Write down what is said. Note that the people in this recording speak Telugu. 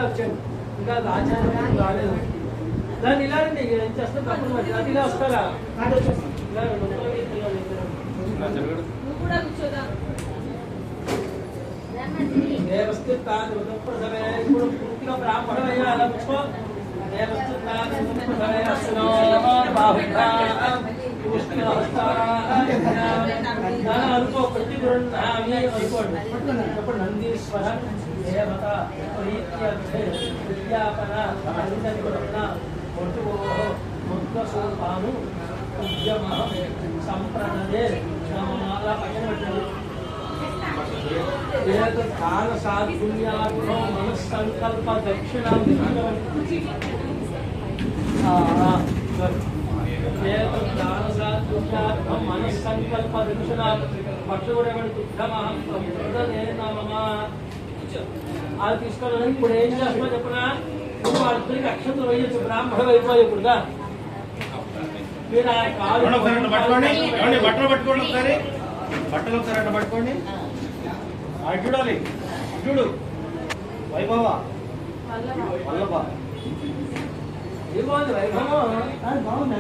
వచ్చాను ఇంకా ఆచార్యం రాలేదు దాన్ని ఇలా అండి ఏం చేస్తాను తప్పదు అది ఇలా వస్తారా ఇప్పుడు పూర్తిగా బ్రాహ్మణ అలా కూర్చో అనుకో ప్రతి అనుకోండి నందీశ్వర దేవత విద్యాపన ముద్రసూపాను ఉద్యమ సంప్రణదే అలా పక్కన పెట్టండి కాల సాధున్యాత్మో మనస్సంకల్ప దక్షిణ మనస్సంకల్ప దక్షిణ పక్షుడేమని దుఃఖమహం అది తీసుకోవాలని ఇప్పుడు ఏం చేస్తున్నా చెప్పనా నువ్వు వాళ్ళకి అక్షంతలు వేయచ్చు బ్రాహ్మణ అయిపోయకూడదా మీరు ఆ కాలు బట్టలు పట్టుకోండి ఒకసారి బట్టలు ఒకసారి అట్లా పట్టుకోండి అటు చూడాలి చూడు వైభవ వల్లభ ఏమో వైభవం బాగుంది